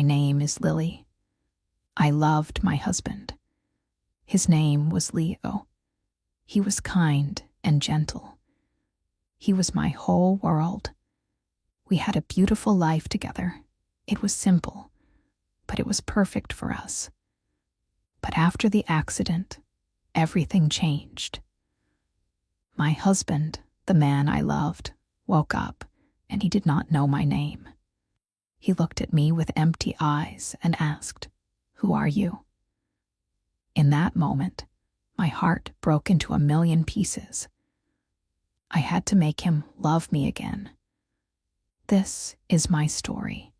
My name is Lily. I loved my husband. His name was Leo. He was kind and gentle. He was my whole world. We had a beautiful life together. It was simple, but it was perfect for us. But after the accident, everything changed. My husband, the man I loved, woke up, and he did not know my name. He looked at me with empty eyes and asked, "Who are you?" In that moment, my heart broke into a million pieces. I had to make him love me again. This is my story.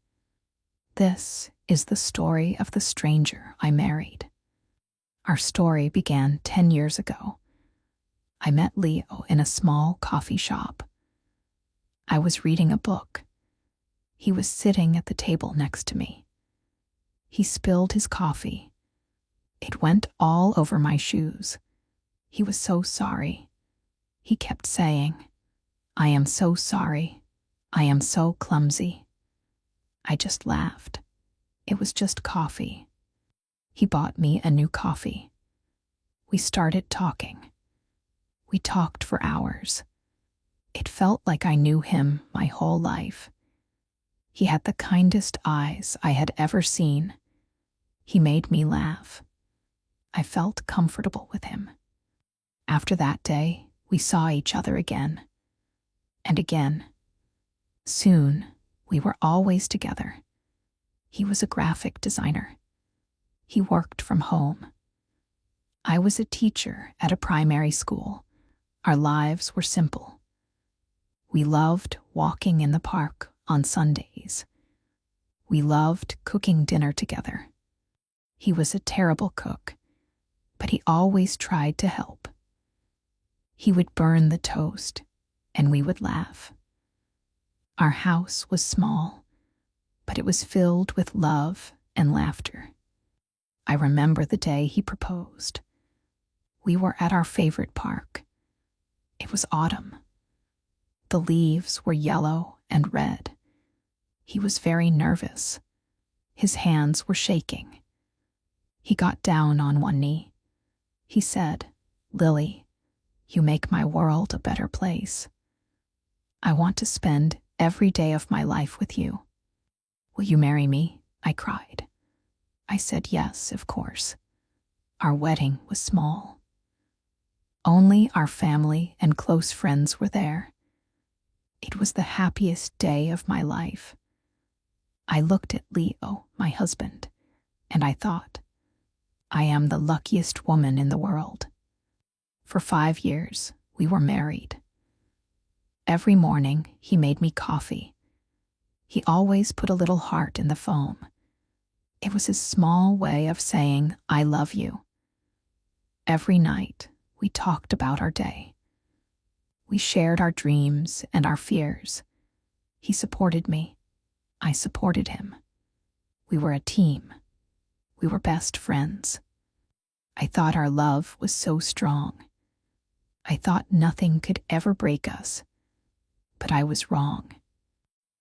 This is the story of the stranger I married. Our story began 10 years ago. I met Leo in a small coffee shop. I was reading a book. He was sitting at the table next to me. He spilled his coffee. It went all over my shoes. He was so sorry. He kept saying, "I am so sorry. I am so clumsy." I just laughed. It was just coffee. He bought me a new coffee. We started talking. We talked for hours. It felt like I knew him my whole life. He had the kindest eyes I had ever seen. He made me laugh. I felt comfortable with him. After that day, we saw each other again and again. Soon, we were always together. He was a graphic designer. He worked from home. I was a teacher at a primary school. Our lives were simple. We loved walking in the park on Sundays. We loved cooking dinner together. He was a terrible cook, but he always tried to help. He would burn the toast, and we would laugh. Our house was small, but it was filled with love and laughter. I remember the day he proposed. We were at our favorite park. It was autumn. The leaves were yellow and red. He was very nervous. His hands were shaking. He got down on one knee. He said, "Lily, you make my world a better place. I want to spend every day of my life with you. Will you marry me?" I cried. I said yes, of course. Our wedding was small. Only our family and close friends were there. It was the happiest day of my life. I looked at Leo, my husband, and I thought, I am the luckiest woman in the world. For 5 years, we were married. Every morning, he made me coffee. He always put a little heart in the foam. It was his small way of saying, "I love you." Every night, we talked about our day. We shared our dreams and our fears. He supported me. I supported him. We were a team. We were best friends. I thought our love was so strong. I thought nothing could ever break us. But I was wrong.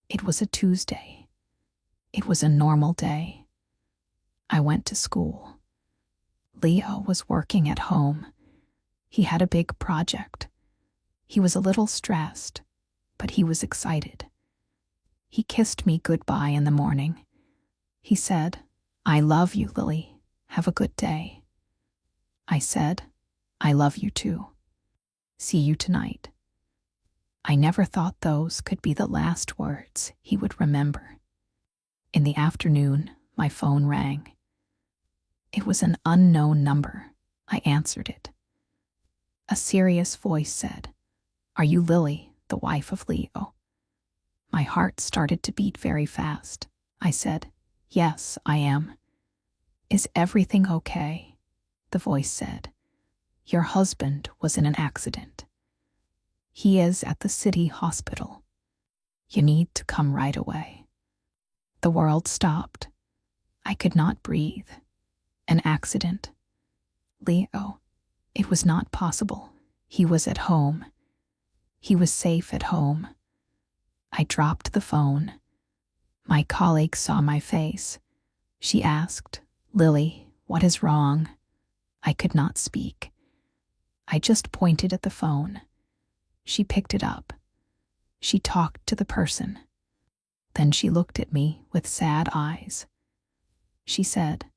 It was a Tuesday. It was a normal day. I went to school. Leo was working at home. He had a big project. He was a little stressed, but he was excited. He kissed me goodbye in the morning. He said, "I love you, Lily. Have a good day." I said, "I love you too. See you tonight." I never thought those could be the last words he would remember. In the afternoon, my phone rang. It was an unknown number. I answered it. A serious voice said, "Are you Lily, the wife of Leo?" My heart started to beat very fast. I said, "Yes, I am." "Is everything okay?" The voice said, "Your husband was in an accident. He is at the city hospital. You need to come right away." The world stopped. I could not breathe. An accident. Leo. It was not possible. He was at home. He was safe at home. I dropped the phone. My colleague saw my face. She asked, "Lily, what is wrong?" I could not speak. I just pointed at the phone. She picked it up. She talked to the person. Then she looked at me with sad eyes. She said,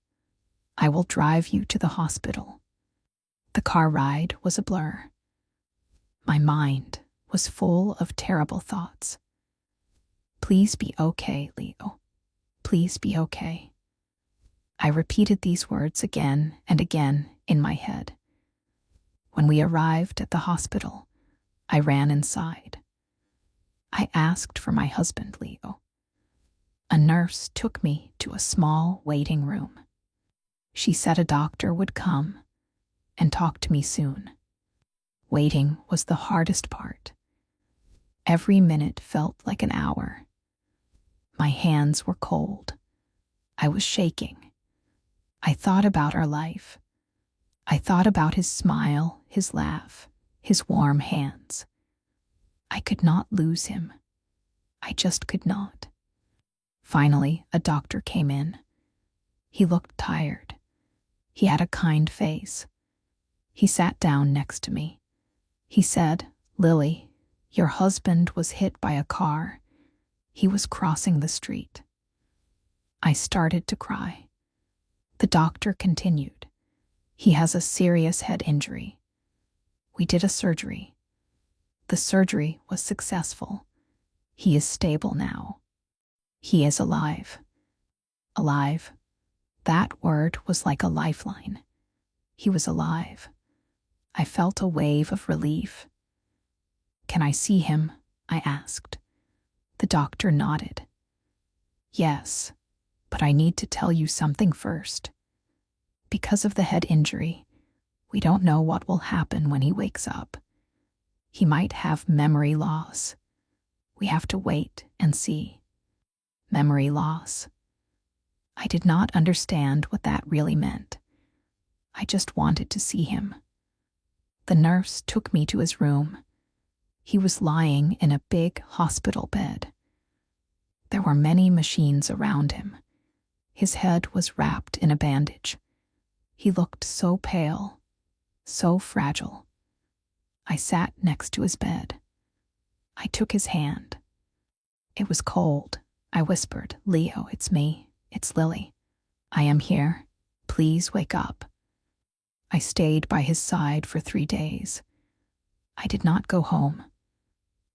"I will drive you to the hospital." The car ride was a blur. My mind was full of terrible thoughts. "Please be okay, Leo. Please be okay." I repeated these words again and again in my head. When we arrived at the hospital, I ran inside. I asked for my husband, Leo. A nurse took me to a small waiting room. She said a doctor would come and talk to me soon. Waiting was the hardest part. Every minute felt like an hour. My hands were cold. I was shaking. I thought about our life. I thought about his smile, his laugh, his warm hands. I could not lose him. I just could not. Finally, a doctor came in. He looked tired. He had a kind face. He sat down next to me. He said, "Lily, your husband was hit by a car. He was crossing the street." I started to cry. The doctor continued, "He has a serious head injury. We did a surgery. The surgery was successful. He is stable now. He is alive." Alive. That word was like a lifeline. He was alive. I felt a wave of relief. "Can I see him?" I asked. The doctor nodded. "Yes, but I need to tell you something first. Because of the head injury, we don't know what will happen when he wakes up. He might have memory loss. We have to wait and see." Memory loss. I did not understand what that really meant. I just wanted to see him. The nurse took me to his room. He was lying in a big hospital bed. There were many machines around him. His head was wrapped in a bandage. He looked so pale, so fragile. I sat next to his bed. I took his hand. It was cold. I whispered, "Leo, it's me. It's Lily. I am here. Please wake up." I stayed by his side for 3 days. I did not go home.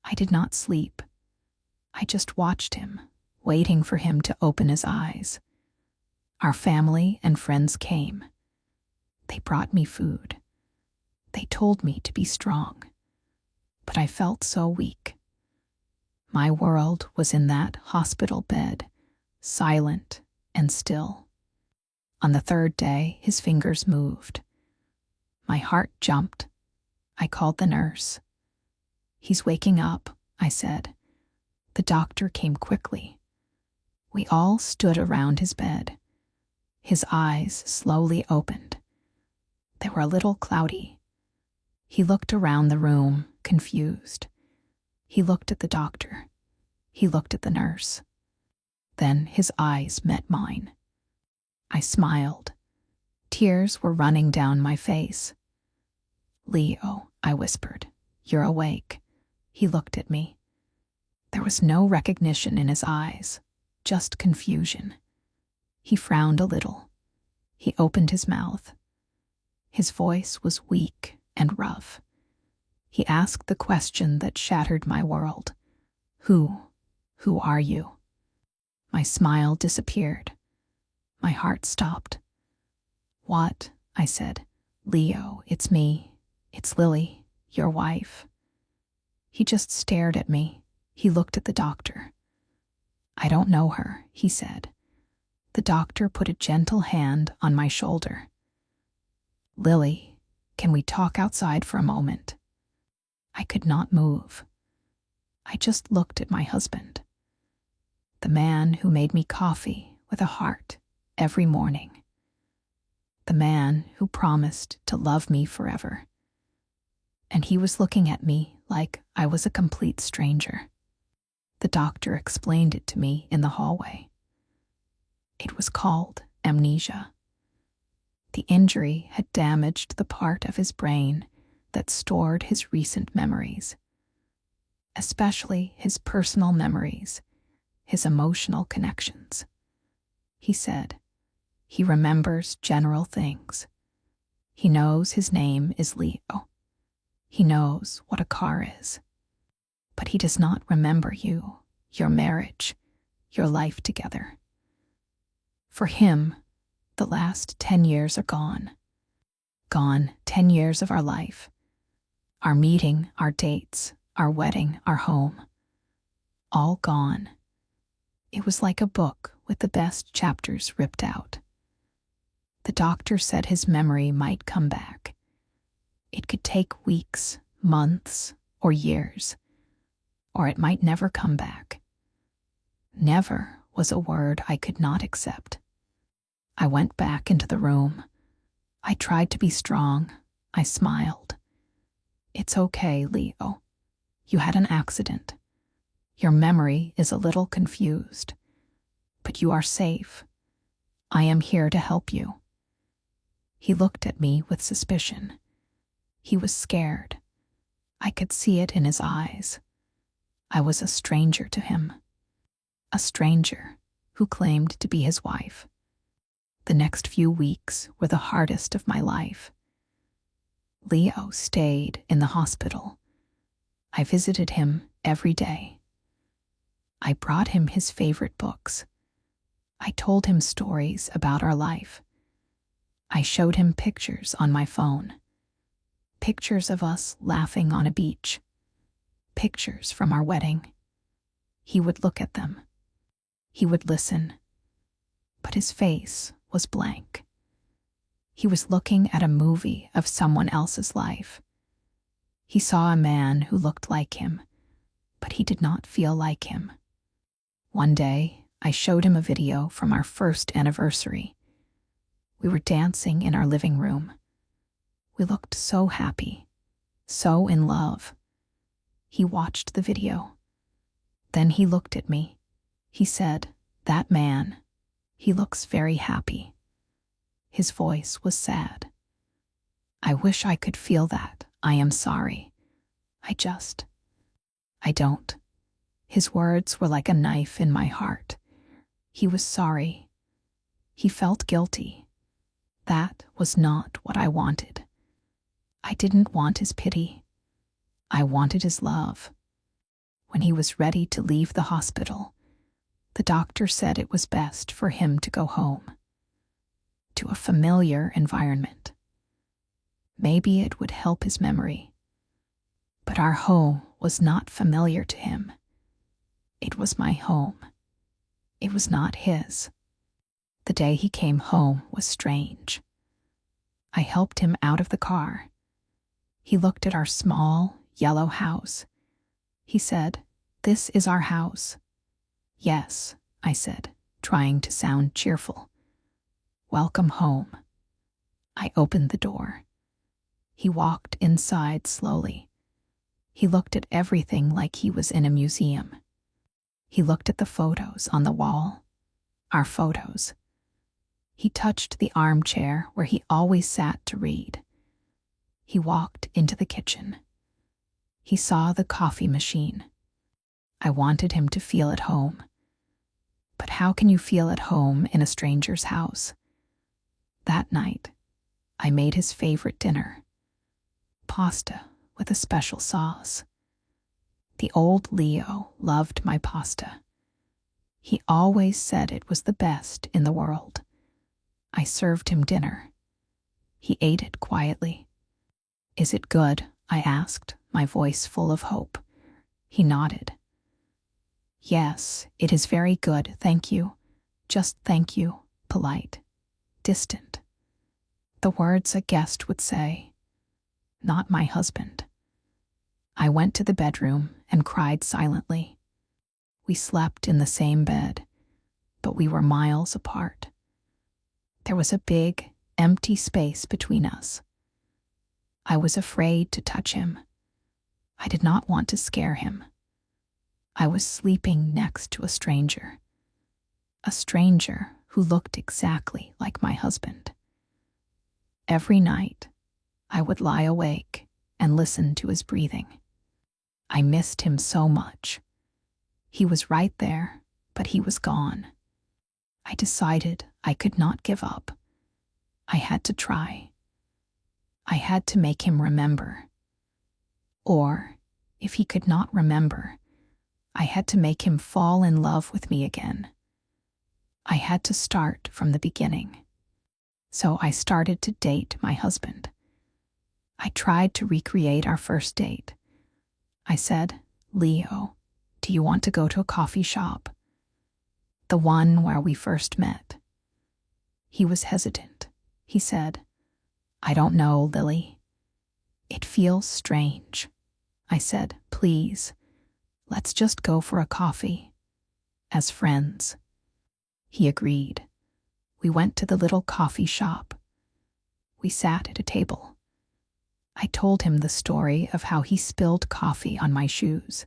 I did not sleep. I just watched him, waiting for him to open his eyes. Our family and friends came. They brought me food. They told me to be strong. But I felt so weak. My world was in that hospital bed, silent and still. On the 3rd day, his fingers moved. My heart jumped. I called the nurse. "He's waking up," I said. The doctor came quickly. We all stood around his bed. His eyes slowly opened. They were a little cloudy. He looked around the room, confused. He looked at the doctor. He looked at the nurse. Then his eyes met mine. I smiled. Tears were running down my face. "Leo," I whispered, "you're awake." He looked at me. There was no recognition in his eyes, just confusion. He frowned a little. He opened his mouth. His voice was weak and rough. He asked the question that shattered my world. Who are you?" My smile disappeared. My heart stopped. "What?" I said. "Leo, it's me. It's Lily, your wife." He just stared at me. He looked at the doctor. "I don't know her," he said. The doctor put a gentle hand on my shoulder. "Lily, can we talk outside for a moment?" I could not move. I just looked at my husband. The man who made me coffee with a heart every morning. The man who promised to love me forever. And he was looking at me like I was a complete stranger. The doctor explained it to me in the hallway. It It was called amnesia. The injury had damaged the part of his brain that stored his recent memories, especially his personal memories, his emotional connections. He said, he remembers general things. He knows his name is Leo. He knows what a car is. But he does not remember you, your marriage, your life together. For him, the last 10 years are gone. Gone 10 years of our life. Our meeting, our dates, our wedding, our home. All gone. It was like a book with the best chapters ripped out. The doctor said his memory might come back. It could take weeks, months, or years, or it might never come back. Never was a word I could not accept. I went back into the room. I tried to be strong. I smiled. It's okay, Leo. You had an accident. Your memory is a little confused, but you are safe. I am here to help you. He looked at me with suspicion. He was scared. I could see it in his eyes. I was a stranger to him. A stranger who claimed to be his wife. The next few weeks were the hardest of my life. Leo stayed in the hospital. I visited him every day. I brought him his favorite books. I told him stories about our life. I showed him pictures on my phone. Pictures of us laughing on a beach. Pictures from our wedding. He would look at them. He would listen. But his face was blank. He was looking at a movie of someone else's life. He saw a man who looked like him, but he did not feel like him. One day, I showed him a video from our first anniversary. We were dancing in our living room. We looked so happy, so in love. He watched the video. Then he looked at me. He said, "That man, he looks very happy." His voice was sad. I wish I could feel that. I am sorry. I don't. His words were like a knife in my heart. He was sorry. He felt guilty. That was not what I wanted. I didn't want his pity. I wanted his love. When he was ready to leave the hospital, the doctor said it was best for him to go home, to a familiar environment. Maybe it would help his memory. But our home was not familiar to him. It was my home. It was not his. The day he came home was strange. I helped him out of the car. He looked at our small, yellow house. He said, "This is our house." "Yes," I said, trying to sound cheerful. "Welcome home." I opened the door. He walked inside slowly. He looked at everything like he was in a museum. He looked at the photos on the wall, our photos. He touched the armchair where he always sat to read. He walked into the kitchen. He saw the coffee machine. I wanted him to feel at home. But how can you feel at home in a stranger's house? That night, I made his favorite dinner. Pasta with a special sauce. The old Leo loved my pasta. He always said it was the best in the world. I served him dinner. He ate it quietly. "Is it good?" I asked, my voice full of hope. He nodded. "Yes, it is very good, thank you. Just thank you," polite, distant. The words a guest would say, not my husband. I went to the bedroom and cried silently. We slept in the same bed, but we were miles apart. There was a big, empty space between us. I was afraid to touch him. I did not want to scare him. I was sleeping next to a stranger who looked exactly like my husband. Every night, I would lie awake and listen to his breathing. I missed him so much. He was right there, but he was gone. I decided I could not give up. I had to try. I had to make him remember. Or, if he could not remember, I had to make him fall in love with me again. I had to start from the beginning. So I started to date my husband. I tried to recreate our first date. I said, "Leo, do you want to go to a coffee shop? The one where we first met." He was hesitant. He said, "I don't know, Lily. It feels strange." I said, "Please, let's just go for a coffee. As friends." He agreed. We went to the little coffee shop. We sat at a table. I told him the story of how he spilled coffee on my shoes.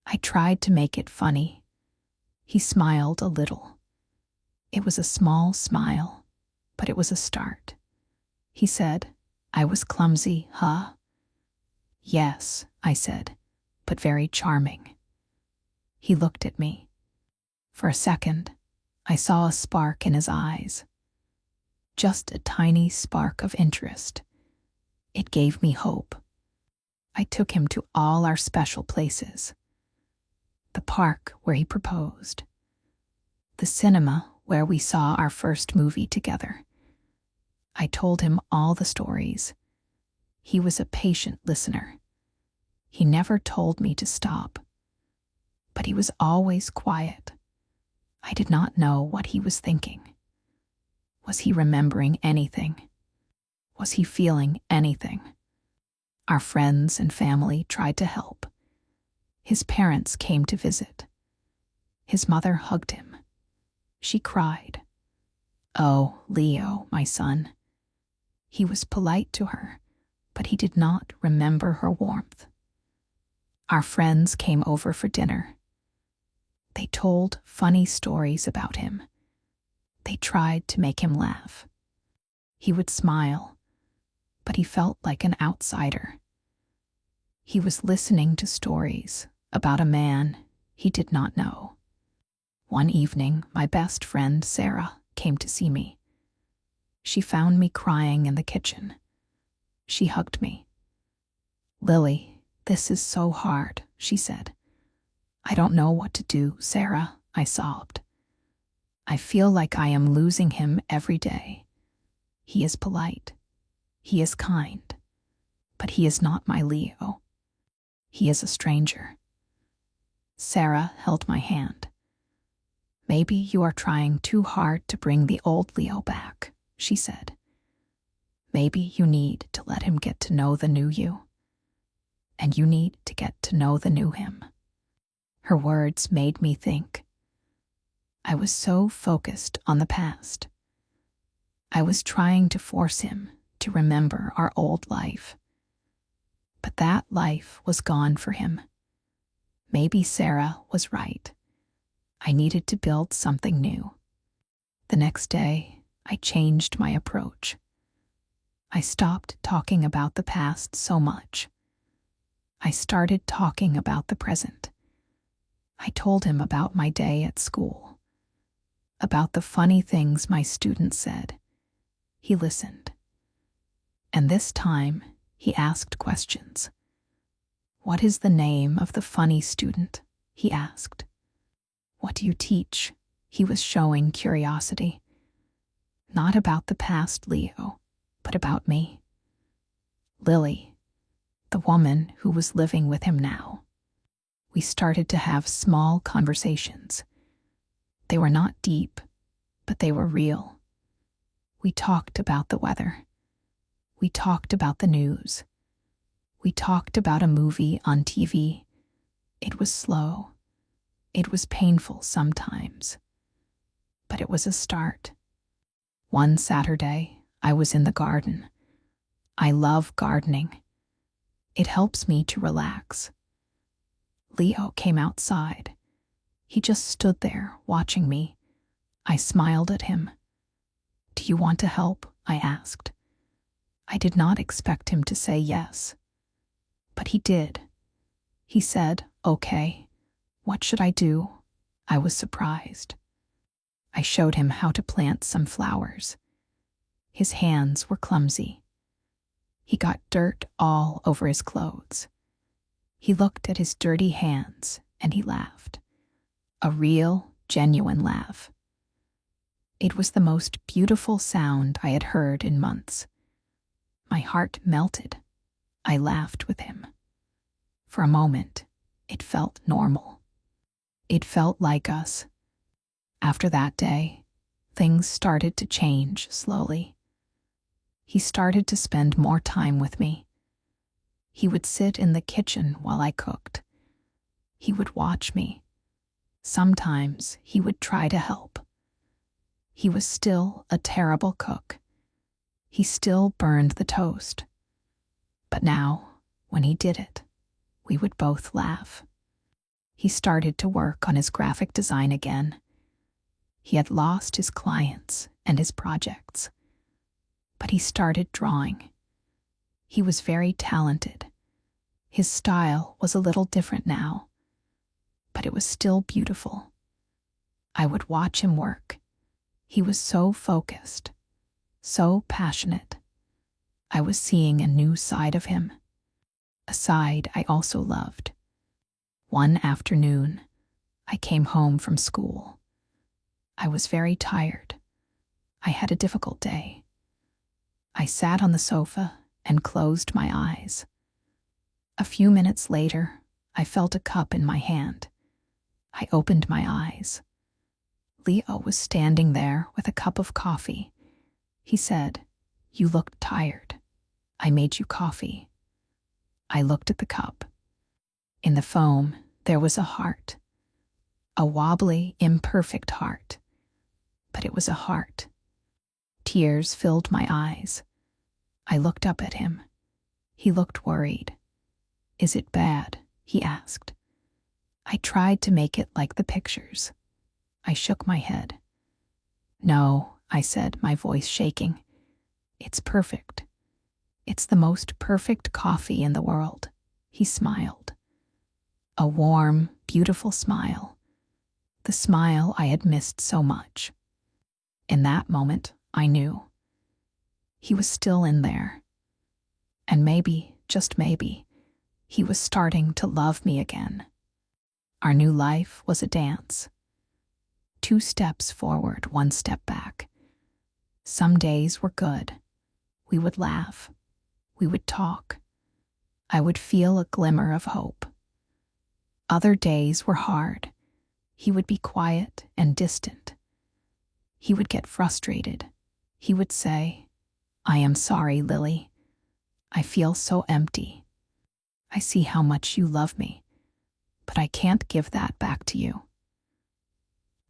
I tried to make it funny. He smiled a little. It was a small smile, but it was a start. He said, "I was clumsy, huh?" "Yes," I said, "but very charming." He looked at me. For a second, I saw a spark in his eyes. Just a tiny spark of interest. It gave me hope. I took him to all our special places. The park where he proposed. The cinema where we saw our first movie together. I told him all the stories. He was a patient listener. He never told me to stop. But he was always quiet. I did not know what he was thinking. Was he remembering anything? Was he feeling anything? Our friends and family tried to help. His parents came to visit. His mother hugged him. She cried. "Oh, Leo, my son." He was polite to her, but he did not remember her warmth. Our friends came over for dinner. They told funny stories about him. They tried to make him laugh. He would smile, but he felt like an outsider. He was listening to stories about a man he did not know. One evening, my best friend, Sarah, came to see me. She found me crying in the kitchen. She hugged me. "Lily, this is so hard," she said. "I don't know what to do, Sarah," I sobbed. "I feel like I am losing him every day. He is polite. He is kind. But he is not my Leo. He is a stranger." Sarah held my hand. "Maybe you are trying too hard to bring the old Leo back," she said. "Maybe you need to let him get to know the new you. And you need to get to know the new him." Her words made me think. I was so focused on the past. I was trying to force him to remember our old life. But that life was gone for him. Maybe Sarah was right. I needed to build something new. The next day, I changed my approach. I stopped talking about the past so much. I started talking about the present. I told him about my day at school, about the funny things my students said. He listened. And this time, he asked questions. "What is the name of the funny student?" he asked. "What do you teach?" He was showing curiosity. Not about the past Leo, but about me. Lily, the woman who was living with him now. We started to have small conversations. They were not deep, but they were real. We talked about the weather. We talked about the news. We talked about a movie on TV. It was slow. It was painful sometimes. But it was a start. One Saturday, I was in the garden. I love gardening. It helps me to relax. Leo came outside. He just stood there watching me. I smiled at him. "Do you want to help?" I asked. I did not expect him to say yes. But he did. He said, "Okay, what should I do?" I was surprised. I showed him how to plant some flowers. His hands were clumsy. He got dirt all over his clothes. He looked at his dirty hands and he laughed. A real, genuine laugh. It was the most beautiful sound I had heard in months. My heart melted. I laughed with him. For a moment, it felt normal. It felt like us. After that day, things started to change slowly. He started to spend more time with me. He would sit in the kitchen while I cooked. He would watch me. Sometimes he would try to help. He was still a terrible cook. He still burned the toast. But now, when he did it, we would both laugh. He started to work on his graphic design again. He had lost his clients and his projects. But he started drawing. He was very talented. His style was a little different now, but it was still beautiful. I would watch him work. He was so focused, so passionate. I was seeing a new side of him, a side I also loved. One afternoon, I came home from school. I was very tired. I had a difficult day. I sat on the sofa and closed my eyes. A few minutes later, I felt a cup in my hand. I opened my eyes. Leo was standing there with a cup of coffee. He said, "You looked tired. I made you coffee." I looked at the cup. In the foam, there was a heart. A wobbly, imperfect heart. But it was a heart. Tears filled my eyes. I looked up at him. He looked worried. "Is it bad?" he asked. I tried to make it like the pictures. I shook my head. "No," I said, my voice shaking. "It's perfect. It's the most perfect coffee in the world." He smiled. A warm, beautiful smile. The smile I had missed so much. In that moment, I knew. He was still in there. And maybe, just maybe, he was starting to love me again. Our new life was a dance. 2 steps forward, 1 step back. Some days were good. We would laugh. We would talk. I would feel a glimmer of hope. Other days were hard. He would be quiet and distant. He would get frustrated. He would say, "I am sorry, Lily. I feel so empty. I see how much you love me, but I can't give that back to you."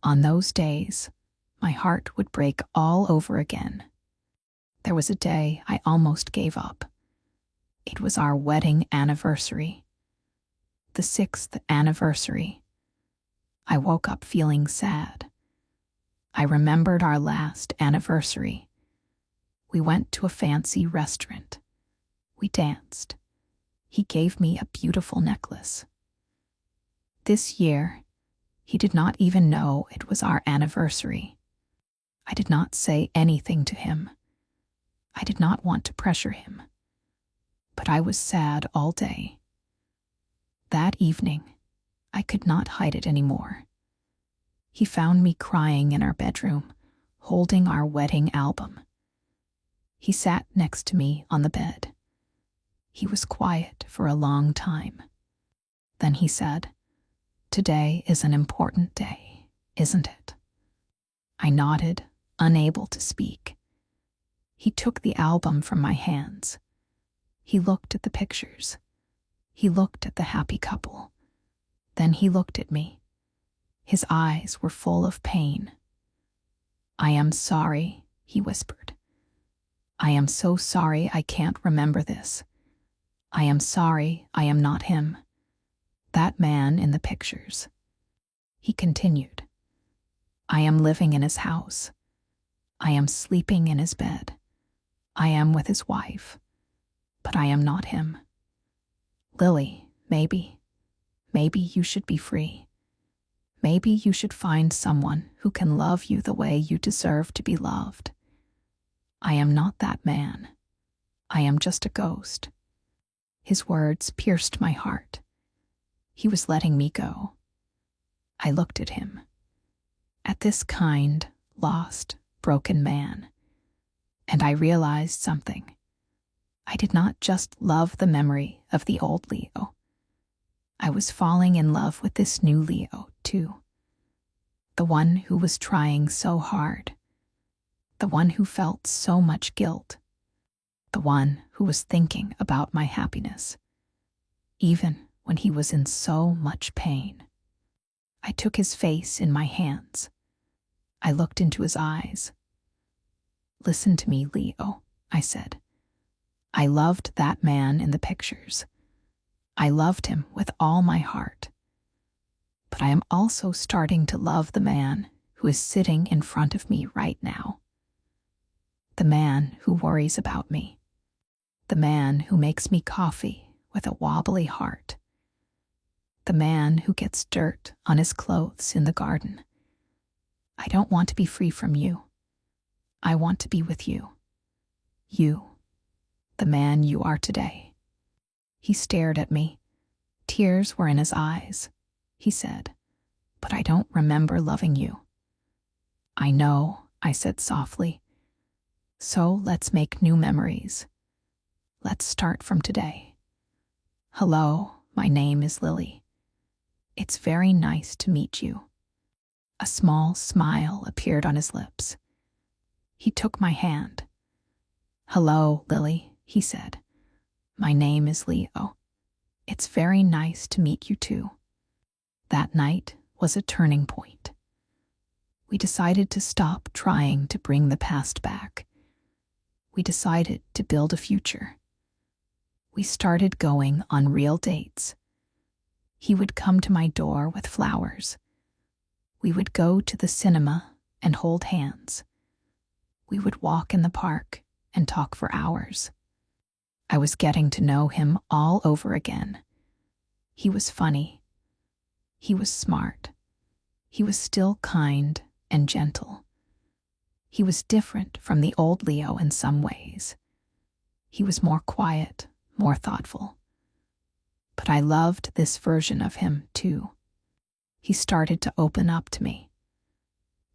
On those days, my heart would break all over again. There was a day I almost gave up. It was our wedding anniversary. The 6th anniversary. I woke up feeling sad. I remembered our last anniversary. We went to a fancy restaurant. We danced. He gave me a beautiful necklace. This year, he did not even know it was our anniversary. I did not say anything to him. I did not want to pressure him. But I was sad all day. That evening, I could not hide it anymore. He found me crying in our bedroom, holding our wedding album. He sat next to me on the bed. He was quiet for a long time. Then he said, "Today is an important day, isn't it?" I nodded, unable to speak. He took the album from my hands. He looked at the pictures. He looked at the happy couple. Then he looked at me. His eyes were full of pain. "I am sorry," he whispered. "I am so sorry I can't remember this. I am sorry I am not him. That man in the pictures." He continued, I am living in his house. I am sleeping in his bed. I am with his wife. But I am not him. Lily, maybe you should be free. Maybe you should find someone who can love you the way you deserve to be loved. I am not that man. I am just a ghost. His words pierced my heart. He was letting me go. I looked at him. At this kind, lost, broken man. And I realized something. I did not just love the memory of the old Leo. I was falling in love with this new Leo, too. The one who was trying so hard. The one who felt so much guilt. The one who was thinking about my happiness, even when he was in so much pain. I took his face in my hands. I looked into his eyes. Listen to me, Leo, I said. I loved that man in the pictures. I loved him with all my heart. But I am also starting to love the man who is sitting in front of me right now. The man who worries about me. The man who makes me coffee with a wobbly heart. The man who gets dirt on his clothes in the garden. I don't want to be free from you. I want to be with you. You, the man you are today. He stared at me. Tears were in his eyes. He said, but I don't remember loving you. I know, I said softly. So let's make new memories. Let's start from today. Hello, my name is Lily. It's very nice to meet you. A small smile appeared on his lips. He took my hand. Hello, Lily, he said. My name is Leo. It's very nice to meet you too. That night was a turning point. We decided to stop trying to bring the past back. We decided to build a future. We started going on real dates. He would come to my door with flowers. We would go to the cinema and hold hands. We would walk in the park and talk for hours. I was getting to know him all over again. He was funny. He was smart. He was still kind and gentle. He was different from the old Leo in some ways. He was more quiet, more thoughtful. But I loved this version of him too. He started to open up to me.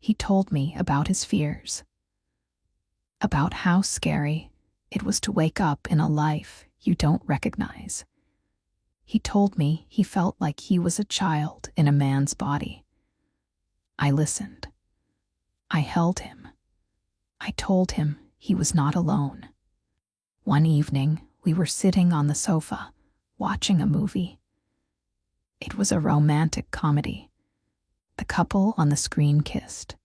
He told me about his fears, about how scary it was to wake up in a life you don't recognize. He told me he felt like he was a child in a man's body. I listened. I held him. I told him he was not alone. One evening, we were sitting on the sofa, watching a movie. It was a romantic comedy. The couple on the screen kissed.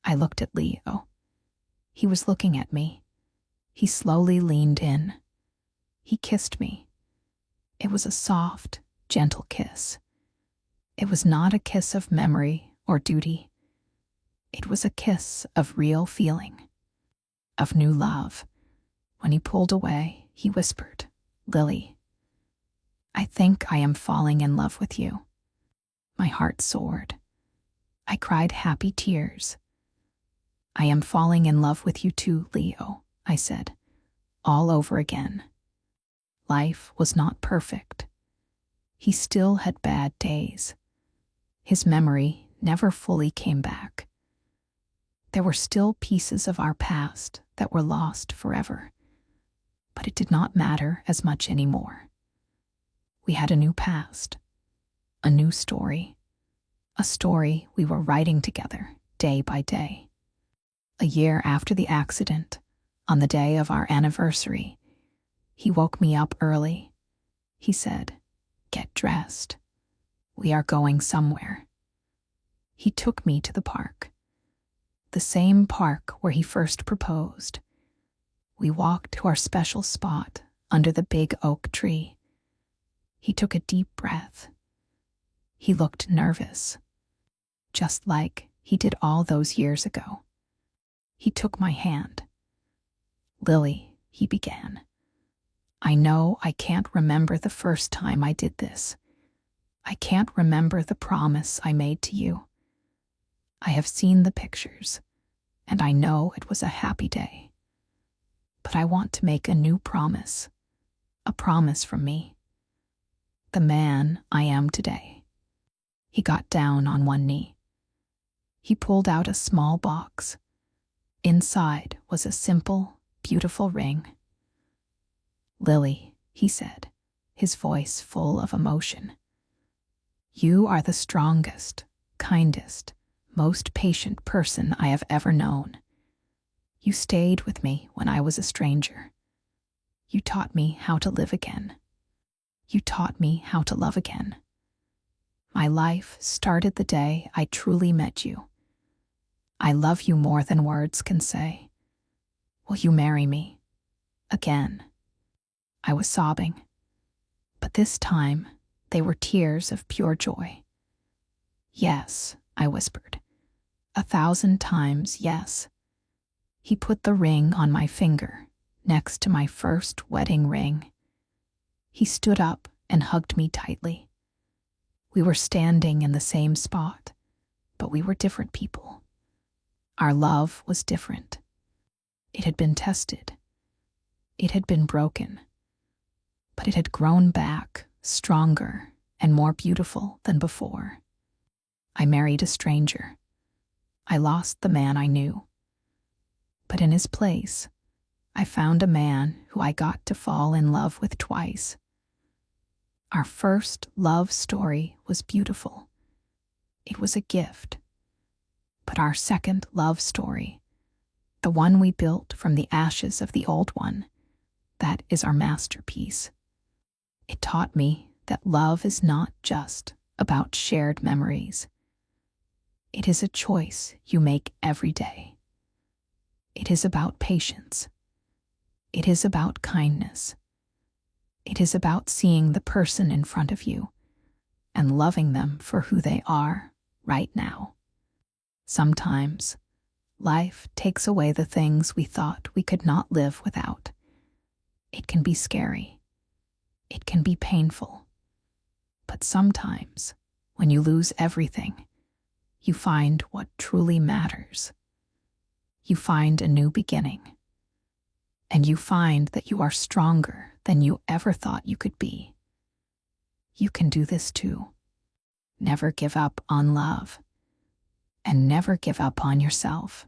I looked at Leo. He was looking at me. He slowly leaned in. He kissed me. It was a soft, gentle kiss. It was not a kiss of memory or duty. It was a kiss of real feeling, of new love. When he pulled away, he whispered, Lily, I think I am falling in love with you. My heart soared. I cried happy tears. I am falling in love with you too, Leo, I said, all over again. Life was not perfect. He still had bad days. His memory never fully came back. There were still pieces of our past that were lost forever, but it did not matter as much anymore. We had a new past, a new story, a story we were writing together day by day. A year after the accident, on the day of our anniversary, he woke me up early. He said, get dressed. We are going somewhere. He took me to the park. The same park where he first proposed. We walked to our special spot under the big oak tree. He took a deep breath. He looked nervous, just like he did all those years ago. He took my hand. "Lily," he began, "I know I can't remember the first time I did this. I can't remember the promise I made to you. I have seen the pictures, and I know it was a happy day. But I want to make a new promise, a promise from me. The man I am today." He got down on one knee. He pulled out a small box. Inside was a simple, beautiful ring. "Lily," he said, his voice full of emotion, "you are the strongest, kindest, most patient person I have ever known. You stayed with me when I was a stranger. You taught me how to live again. You taught me how to love again. My life started the day I truly met you. I love you more than words can say. Will you marry me? Again." I was sobbing, but this time they were tears of pure joy. "Yes," I whispered. 1,000 times yes. He put the ring on my finger, next to my first wedding ring. He stood up and hugged me tightly. We were standing in the same spot, but we were different people. Our love was different. It had been tested. It had been broken. But it had grown back, stronger and more beautiful than before. I married a stranger. I lost the man I knew. But in his place, I found a man who I got to fall in love with twice. Our first love story was beautiful. It was a gift. But our second love story, the one we built from the ashes of the old one, that is our masterpiece. It taught me that love is not just about shared memories. It is a choice you make every day. It is about patience. It is about kindness. It is about seeing the person in front of you and loving them for who they are right now. Sometimes, life takes away the things we thought we could not live without. It can be scary. It can be painful. But sometimes, when you lose everything, you find what truly matters. You find a new beginning. And you find that you are stronger than you ever thought you could be. You can do this too. Never give up on love. And never give up on yourself.